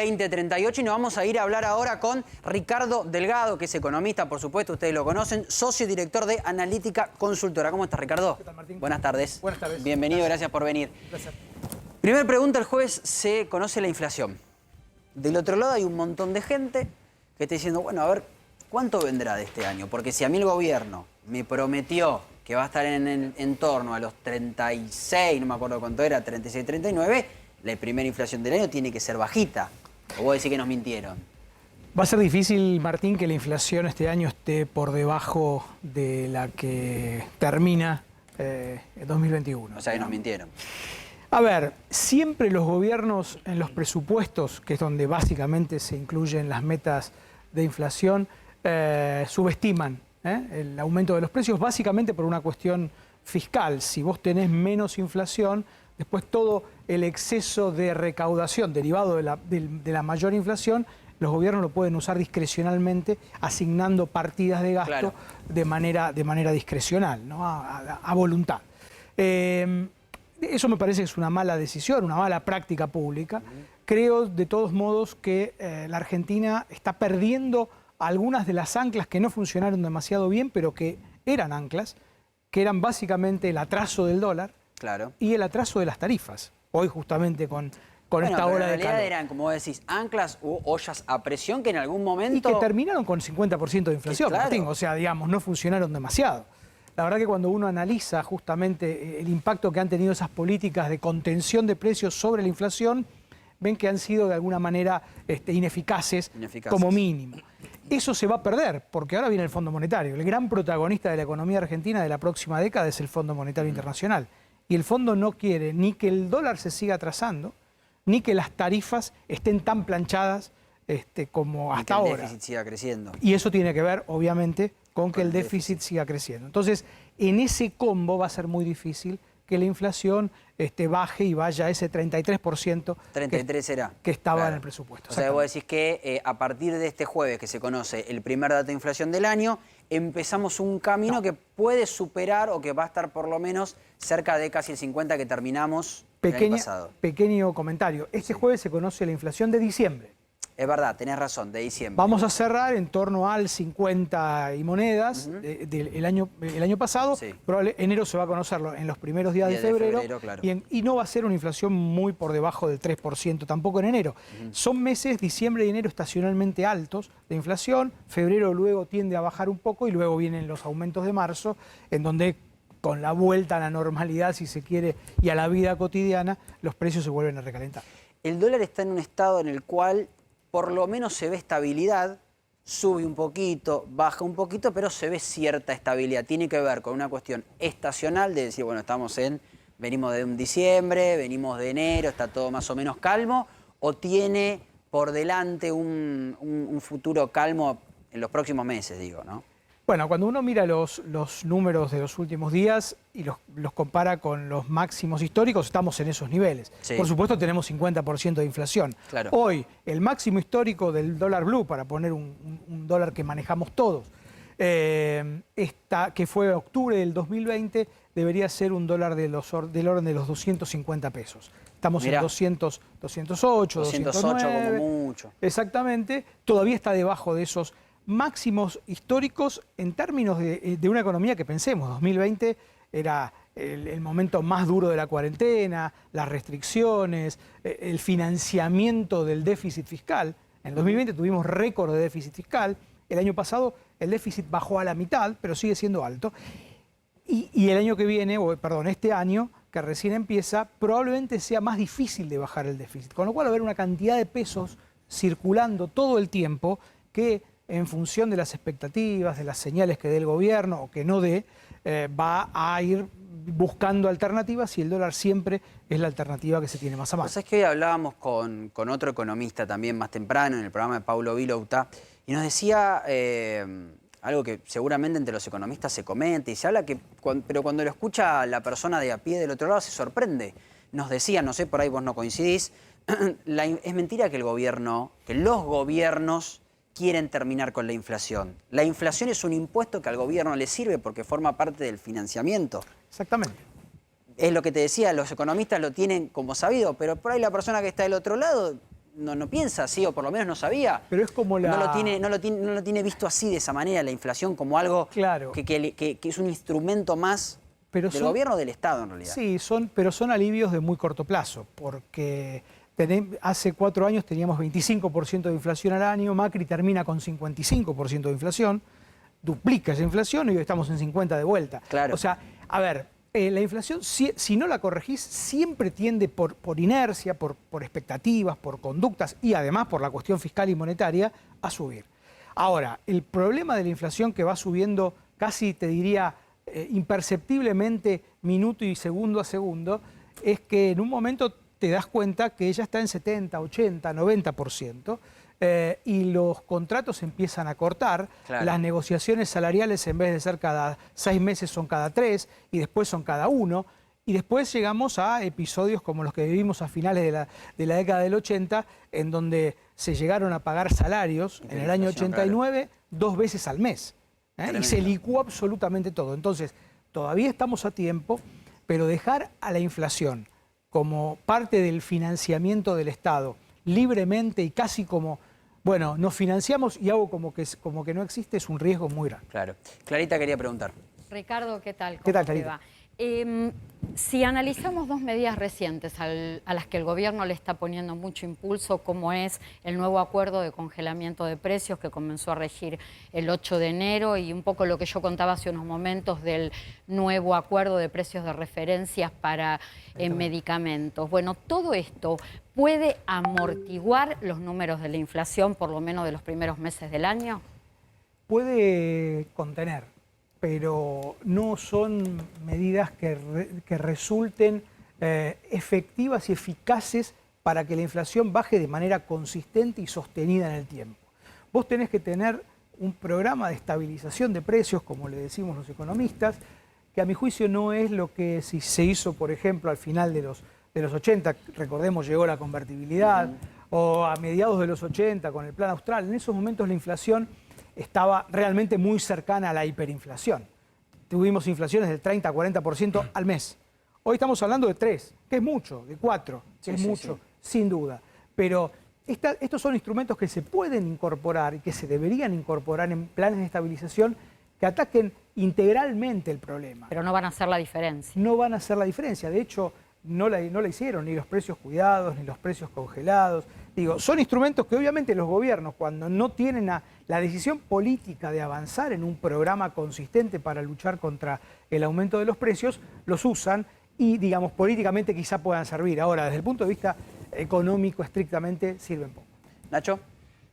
20:38 y nos vamos a ir a hablar ahora con Ricardo Delgado, que es economista, por supuesto, ustedes lo conocen, socio y director de Analítica Consultora. ¿Cómo estás, Ricardo? ¿Qué tal, Martín? Buenas tardes. Buenas tardes. Bienvenido, gracias por venir. Gracias. Primera pregunta, el jueves se conoce la inflación. Del otro lado hay un montón de gente que está diciendo, bueno, a ver, ¿cuánto vendrá de este año? Porque si a mí el gobierno me prometió que va a estar en torno a los 36, no me acuerdo cuánto era, 36, 39, la primera inflación del año tiene que ser bajita. ¿O vos decís que nos mintieron? Va a ser difícil, Martín, que la inflación este año esté por debajo de la que termina 2021. O sea que nos mintieron. A ver, siempre los gobiernos en los presupuestos, que es donde básicamente se incluyen las metas de inflación, subestiman el aumento de los precios, básicamente por una cuestión fiscal. Si vos tenés menos inflación, después todo el exceso de recaudación derivado de la mayor inflación, los gobiernos lo pueden usar discrecionalmente, asignando partidas de gasto, claro, de manera discrecional, ¿no? a voluntad. Eso me parece que es una mala decisión, una mala práctica pública. Creo, de todos modos, que la Argentina está perdiendo algunas de las anclas que no funcionaron demasiado bien, pero que eran anclas, que eran básicamente el atraso del dólar, claro, y el atraso de las tarifas. Hoy, justamente, con esta ola de calor. En realidad eran, como vos decís, anclas u ollas a presión que en algún momento... Y que terminaron con 50% de inflación, claro, Martín. O sea, digamos, no funcionaron demasiado. La verdad que cuando uno analiza justamente el impacto que han tenido esas políticas de contención de precios sobre la inflación, ven que han sido de alguna manera ineficaces, como mínimo. Eso se va a perder, porque ahora viene el Fondo Monetario. El gran protagonista de la economía argentina de la próxima década es el Fondo Monetario Internacional. Y el fondo no quiere ni que el dólar se siga atrasando, ni que las tarifas estén tan planchadas como hasta ahora. Que el déficit siga creciendo. Y eso tiene que ver, obviamente, con que el déficit siga creciendo. Entonces, en ese combo va a ser muy difícil que la inflación baje y vaya a ese 33%. 33 será. Que estaba en el presupuesto. O sea, vos decís que a partir de este jueves que se conoce el primer dato de inflación del año, empezamos un camino que puede superar o que va a estar por lo menos cerca de casi el 50 que terminamos el año pasado. Pequeño comentario. Este jueves se conoce la inflación de diciembre. Es verdad, tenés razón, de diciembre. Vamos a cerrar en torno al 50 y monedas del año pasado. Sí. Enero se va a conocerlo en los primeros días de febrero claro. y no va a ser una inflación muy por debajo del 3% tampoco en enero. Son meses, diciembre y enero, estacionalmente altos de inflación. Febrero luego tiende a bajar un poco y luego vienen los aumentos de marzo, en donde con la vuelta a la normalidad, si se quiere, y a la vida cotidiana, los precios se vuelven a recalentar. El dólar está en un estado en el cual por lo menos se ve estabilidad, sube un poquito, baja un poquito, pero se ve cierta estabilidad. Tiene que ver con una cuestión estacional de decir, bueno, venimos de un diciembre, venimos de enero, está todo más o menos calmo, o tiene por delante un futuro calmo en los próximos meses, digo, ¿no? Bueno, cuando uno mira los números de los últimos días y los compara con los máximos históricos, estamos en esos niveles. Sí. Por supuesto, tenemos 50% de inflación. Claro. Hoy, el máximo histórico del dólar blue, para poner un dólar que manejamos todos, que fue octubre del 2020, debería ser un dólar del orden de los 250 pesos. Estamos en 208, 209. Como mucho. Exactamente. Todavía está debajo de esos máximos históricos en términos de una economía que pensemos. 2020 era el momento más duro de la cuarentena, las restricciones, el financiamiento del déficit fiscal. En 2020 tuvimos récord de déficit fiscal. El año pasado el déficit bajó a la mitad, pero sigue siendo alto. Y el año que viene, este año, que recién empieza, probablemente sea más difícil de bajar el déficit. Con lo cual va a haber una cantidad de pesos circulando todo el tiempo que, en función de las expectativas, de las señales que dé el gobierno o que no dé, va a ir buscando alternativas y el dólar siempre es la alternativa que se tiene más a mano. Pues es que hoy hablábamos con otro economista también más temprano en el programa de Paulo Vilouta y nos decía algo que seguramente entre los economistas se comenta y se habla, pero cuando lo escucha la persona de a pie del otro lado se sorprende. Nos decía, no sé, por ahí vos no coincidís, es mentira que los gobiernos quieren terminar con la inflación. La inflación es un impuesto que al gobierno le sirve porque forma parte del financiamiento. Exactamente. Es lo que te decía, los economistas lo tienen como sabido, pero por ahí la persona que está del otro lado no piensa así, o por lo menos no sabía. Pero es como la... No lo tiene visto así, de esa manera, la inflación como algo Claro. que es un instrumento más del gobierno o del Estado, en realidad. Sí, pero son alivios de muy corto plazo, porque hace 4 años teníamos 25% de inflación al año, Macri termina con 55% de inflación, duplica esa inflación y hoy estamos en 50 de vuelta. Claro. O sea, a ver, la inflación, si no la corregís, siempre tiende por inercia, por expectativas, por conductas y además por la cuestión fiscal y monetaria a subir. Ahora, el problema de la inflación que va subiendo casi, te diría, imperceptiblemente minuto y segundo a segundo, es que en un momento te das cuenta que ella está en 70, 80, 90%, y los contratos empiezan a cortar, claro. Las negociaciones salariales en vez de ser cada 6 meses son cada 3 y después son cada 1, y después llegamos a episodios como los que vivimos a finales de la década del 80, en donde se llegaron a pagar salarios en el año 89 claro. 2 veces al mes, y se licuó absolutamente todo. Entonces, todavía estamos a tiempo, pero dejar a la inflación como parte del financiamiento del Estado, libremente y casi como, bueno, nos financiamos y hago como que no existe, es un riesgo muy grande. Claro. Clarita quería preguntar. Ricardo, ¿qué tal? ¿Qué tal, Clarita? Si analizamos 2 medidas recientes a las que el gobierno le está poniendo mucho impulso, como es el nuevo acuerdo de congelamiento de precios que comenzó a regir el 8 de enero y un poco lo que yo contaba hace unos momentos del nuevo acuerdo de precios de referencias para medicamentos. Bueno, todo esto puede amortiguar los números de la inflación, por lo menos de los primeros meses del año. Puede contener, pero no son medidas que resulten efectivas y eficaces para que la inflación baje de manera consistente y sostenida en el tiempo. Vos tenés que tener un programa de estabilización de precios, como le decimos los economistas, que a mi juicio no es lo que se hizo, por ejemplo, al final de los 80, recordemos, llegó la convertibilidad, o a mediados de los 80 con el Plan Austral. En esos momentos la inflación estaba realmente muy cercana a la hiperinflación. Tuvimos inflaciones del 30-40% al mes. Hoy estamos hablando de 3, que es mucho, de 4, que es mucho, sin duda. Pero estos son instrumentos que se pueden incorporar y que se deberían incorporar en planes de estabilización que ataquen integralmente el problema. Pero no van a hacer la diferencia. No van a hacer la diferencia. De hecho, no la hicieron ni los precios cuidados, ni los precios congelados. Digo, son instrumentos que obviamente los gobiernos, cuando no tienen la decisión política de avanzar en un programa consistente para luchar contra el aumento de los precios, los usan y, digamos, políticamente quizá puedan servir. Ahora, desde el punto de vista económico, estrictamente, sirven poco. Nacho.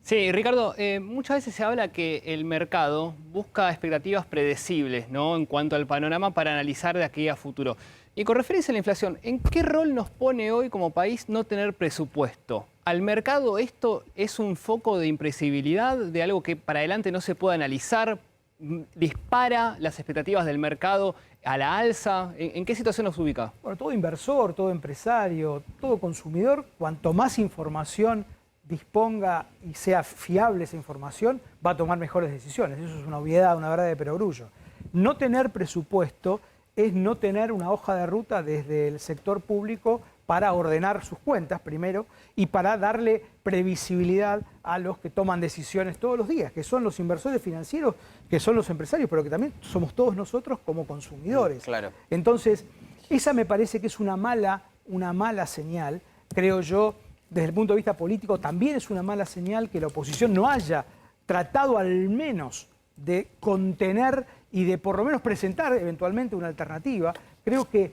Sí, Ricardo, muchas veces se habla que el mercado busca expectativas predecibles, ¿no?, en cuanto al panorama para analizar de aquí a futuro. Y con referencia a la inflación, ¿en qué rol nos pone hoy como país no tener presupuesto? ¿Al mercado esto es un foco de imprevisibilidad, de algo que para adelante no se puede analizar? ¿Dispara las expectativas del mercado a la alza? ¿En qué situación nos ubica? Bueno, todo inversor, todo empresario, todo consumidor, cuanto más información disponga y sea fiable esa información, va a tomar mejores decisiones. Eso es una obviedad, una verdad de perogrullo. No tener presupuesto es no tener una hoja de ruta desde el sector público para ordenar sus cuentas primero y para darle previsibilidad a los que toman decisiones todos los días, que son los inversores financieros, que son los empresarios, pero que también somos todos nosotros como consumidores. Claro. Entonces, esa me parece que es una mala señal, creo yo. Desde el punto de vista político también es una mala señal que la oposición no haya tratado al menos de contener y de por lo menos presentar eventualmente una alternativa. Creo que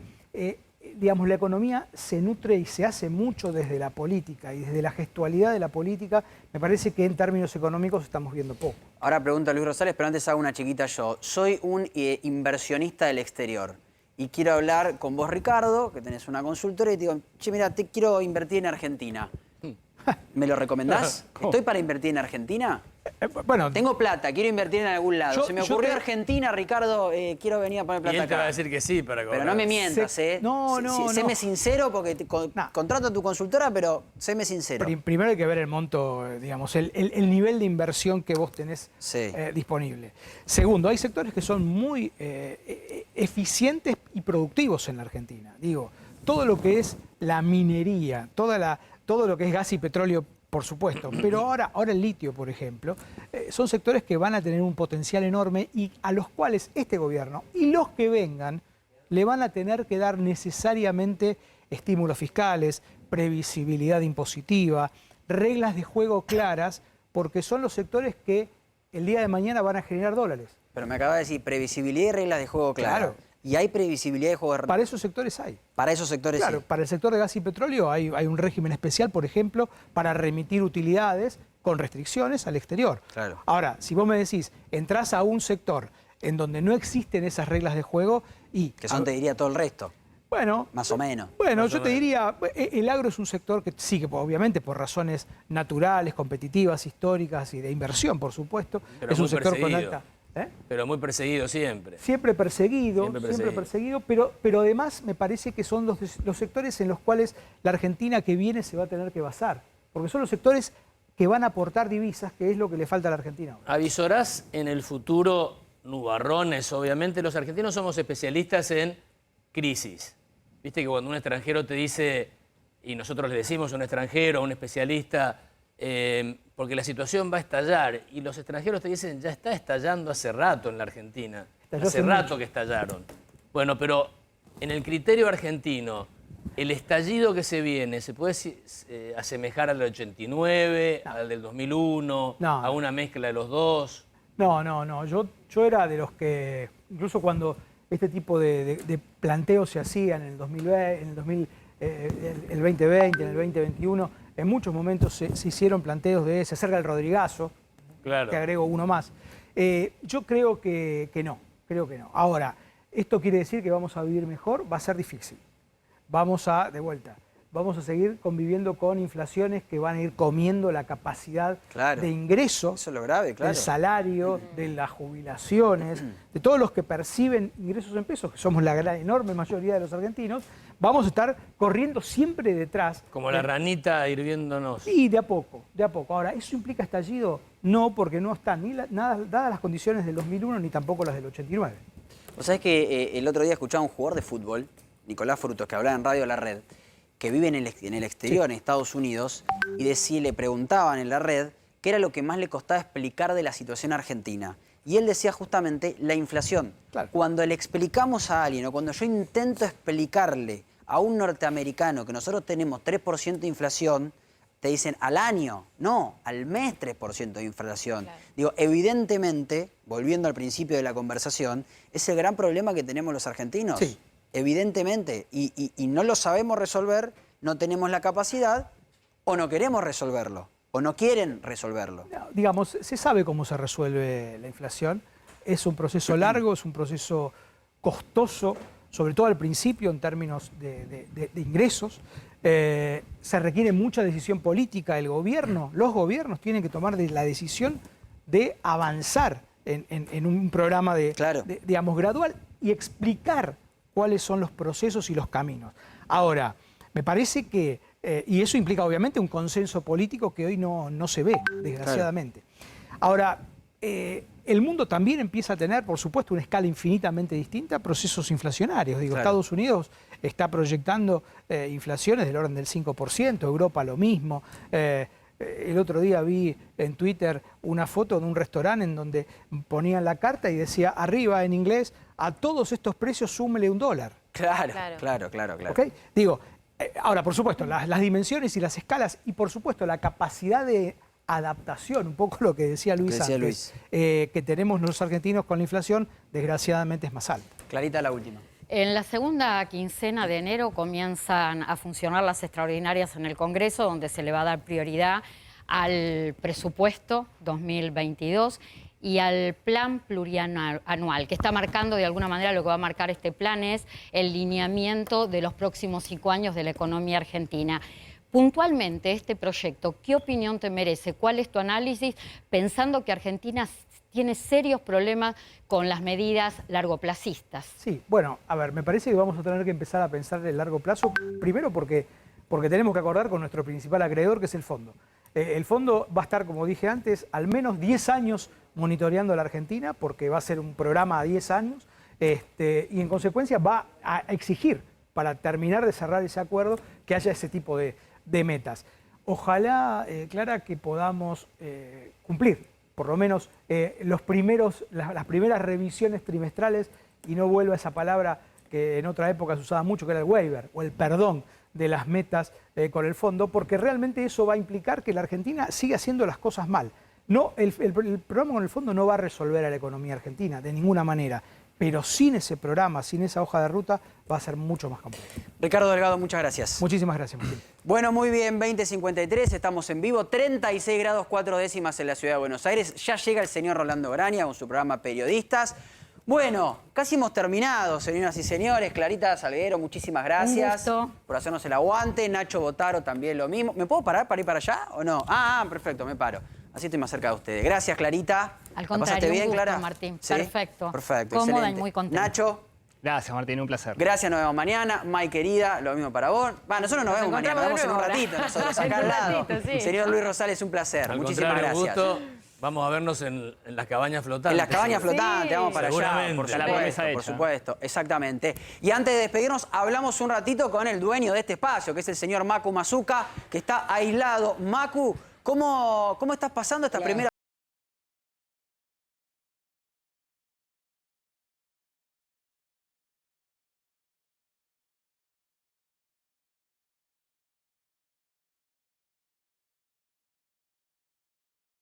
digamos, la economía se nutre y se hace mucho desde la política y desde la gestualidad de la política. Me parece que en términos económicos estamos viendo poco. Ahora pregunta Luis Rosales, pero antes hago una chiquita yo. Soy un inversionista del exterior y quiero hablar con vos, Ricardo, que tenés una consultora, y te digo, che, mira, te quiero invertir en Argentina. ¿Me lo recomendás? ¿Estoy para invertir en Argentina? Bueno, tengo plata, quiero invertir en algún lado. Se me ocurrió Argentina, Ricardo, quiero venir a poner plata acá. Y él te va a decir que sí para cobrar. Pero no me mientas, ¿eh? Séme sincero, porque contrato a tu consultora, pero séme sincero. Primero hay que ver el monto, digamos, el nivel de inversión que vos tenés disponible. Segundo, hay sectores que son muy eficientes y productivos en la Argentina. Digo, todo lo que es la minería, toda todo lo que es gas y petróleo, por supuesto, pero ahora el litio, por ejemplo, son sectores que van a tener un potencial enorme y a los cuales este gobierno y los que vengan le van a tener que dar necesariamente estímulos fiscales, previsibilidad impositiva, reglas de juego claras, porque son los sectores que el día de mañana van a generar dólares. Pero me acaba de decir previsibilidad y reglas de juego claras. Claro. Y hay previsibilidad de juego. Para esos sectores hay. Para esos sectores Claro, sí. para el sector de gas y petróleo hay un régimen especial, por ejemplo, para remitir utilidades con restricciones al exterior. Claro. Ahora, si vos me decís, entrás a un sector en donde no existen esas reglas de juego y... Que son, te diría, todo el resto. Bueno, Más o menos. Bueno, Más yo o te menos. diría, el agro es un sector que sí, que obviamente por razones naturales, competitivas, históricas y de inversión, por supuesto, Pero es un muy sector con perseguido. alta... ¿eh? Pero muy perseguido siempre. Siempre perseguido, Siempre perseguido. pero además me parece que son los sectores en los cuales la Argentina que viene se va a tener que basar, porque son los sectores que van a aportar divisas, que es lo que le falta a la Argentina ahora. ¿Avisorás en el futuro nubarrones? Obviamente los argentinos somos especialistas en crisis. Viste que cuando un extranjero te dice, y nosotros le decimos a un extranjero, a un especialista, porque la situación va a estallar, y los extranjeros te dicen, ya está estallando hace rato en la Argentina. Estalló Hace hace rato mucho. que estallaron. Bueno, pero en el criterio argentino, el estallido que se viene, ¿se puede asemejar al del 89, al del 2001, No. a una mezcla de los dos? No, yo era de los que, incluso cuando este tipo de planteos se hacían en el 2020, el 2020, en el 2021, en muchos momentos se hicieron planteos de se acerca el Rodrigazo, Claro. te agrego uno más. Yo creo que no. Ahora, ¿esto quiere decir que vamos a vivir mejor? Va a ser difícil. Vamos a seguir conviviendo con inflaciones que van a ir comiendo la capacidad Claro. de ingreso, Eso es lo grave, claro. del salario, de las jubilaciones, de todos los que perciben ingresos en pesos, que somos la gran, enorme mayoría de los argentinos. Vamos a estar corriendo siempre detrás. Como la ranita hirviéndonos. Sí, de a poco. Ahora, ¿eso implica estallido? No, porque no están ni dadas las condiciones del 2001 ni tampoco las del 89. Vos sabés que el otro día escuchaba a un jugador de fútbol, Nicolás Frutos, que hablaba en Radio La Red, que vive en el exterior, en Estados Unidos, y le preguntaban en La Red qué era lo que más le costaba explicar de la situación argentina. Y él decía justamente la inflación. Claro. Cuando le explicamos a alguien, o cuando yo intento explicarle a un norteamericano que nosotros tenemos 3% de inflación, te dicen al año, no, al mes 3% de inflación. Claro. Digo, evidentemente, volviendo al principio de la conversación, es el gran problema que tenemos los argentinos. Sí. Evidentemente, y no lo sabemos resolver, no tenemos la capacidad, o no queremos resolverlo, o no quieren resolverlo. No, digamos, se sabe cómo se resuelve la inflación. Es un proceso largo, es un proceso costoso, sobre todo al principio en términos de ingresos. Se requiere mucha decisión política. Los gobiernos tienen que tomar la decisión de avanzar en un programa Claro. digamos, gradual y explicar cuáles son los procesos y los caminos. Ahora, me parece que, y eso implica obviamente un consenso político que hoy no se ve, desgraciadamente. Ahora, el mundo también empieza a tener, por supuesto, una escala infinitamente distinta, procesos inflacionarios. Digo, Claro. Estados Unidos está proyectando inflaciones del orden del 5%, Europa lo mismo. El otro día vi en Twitter una foto de un restaurante en donde ponían la carta y decía arriba en inglés, a todos estos precios súmele $1. Claro. ¿Ok? Digo, ahora, por supuesto, las dimensiones y las escalas y, por supuesto, la capacidad de adaptación, un poco lo que decía Luis antes, que tenemos los argentinos con la inflación, desgraciadamente es más alta. Clarita la última. En la segunda quincena de enero comienzan a funcionar las extraordinarias en el Congreso, donde se le va a dar prioridad al presupuesto 2022 y al plan plurianual, que está marcando de alguna manera, lo que va a marcar este plan es el lineamiento de los próximos 5 años de la economía argentina. Puntualmente, este proyecto, ¿qué opinión te merece? ¿Cuál es tu análisis? Pensando que Argentina tiene serios problemas con las medidas largoplacistas. Sí, bueno, a ver, me parece que vamos a tener que empezar a pensar en el largo plazo, primero porque tenemos que acordar con nuestro principal acreedor, que es el fondo. El fondo va a estar, como dije antes, al menos 10 años monitoreando a la Argentina, porque va a ser un programa a 10 años, y en consecuencia va a exigir, para terminar de cerrar ese acuerdo, que haya ese tipo de metas. Ojalá, Clara, que podamos cumplir por lo menos las primeras revisiones trimestrales y no vuelva esa palabra que en otra época se usaba mucho, que era el waiver o el perdón de las metas con el fondo, porque realmente eso va a implicar que la Argentina siga haciendo las cosas mal. No, el programa con el fondo no va a resolver a la economía argentina de ninguna manera, pero sin ese programa, sin esa hoja de ruta, va a ser mucho más complejo. Ricardo Delgado, muchas gracias. Muchísimas gracias, Martín. Bueno, muy bien, 20:53, estamos en vivo, 36 grados 4 décimas en la ciudad de Buenos Aires. Ya llega el señor Rolando Graña con su programa Periodistas. Bueno, casi hemos terminado, señoras y señores. Clarita Salguero, muchísimas gracias por hacernos el aguante. Nacho Botaro también lo mismo. ¿Me puedo parar para ir para allá o no? Perfecto, me paro. Así estoy más cerca de ustedes. Gracias, Clarita. Al ¿La contrario, pasaste bien, un gusto, Clara? Martín. ¿Sí? Perfecto. Perfecto, Cómoda excelente. y muy contenta. Nacho. Gracias, Martín, un placer. Gracias, nos vemos mañana. Mai, querida, lo mismo para vos. Nosotros nos vemos mañana, nos vemos en un ratito nosotros acá al lado. Sí. Señor Luis Rosales, un placer. Al Muchísimas contrario, gracias. gusto. Vamos a vernos en las cabañas flotantes. En las cabañas flotantes, vamos para allá, Seguramente. por Ya la promesa supuesto, por hecha. supuesto, exactamente. Y antes de despedirnos, hablamos un ratito con el dueño de este espacio, que es el señor Macu Mazuca, que está aislado. Macu, ¿cómo estás pasando esta primera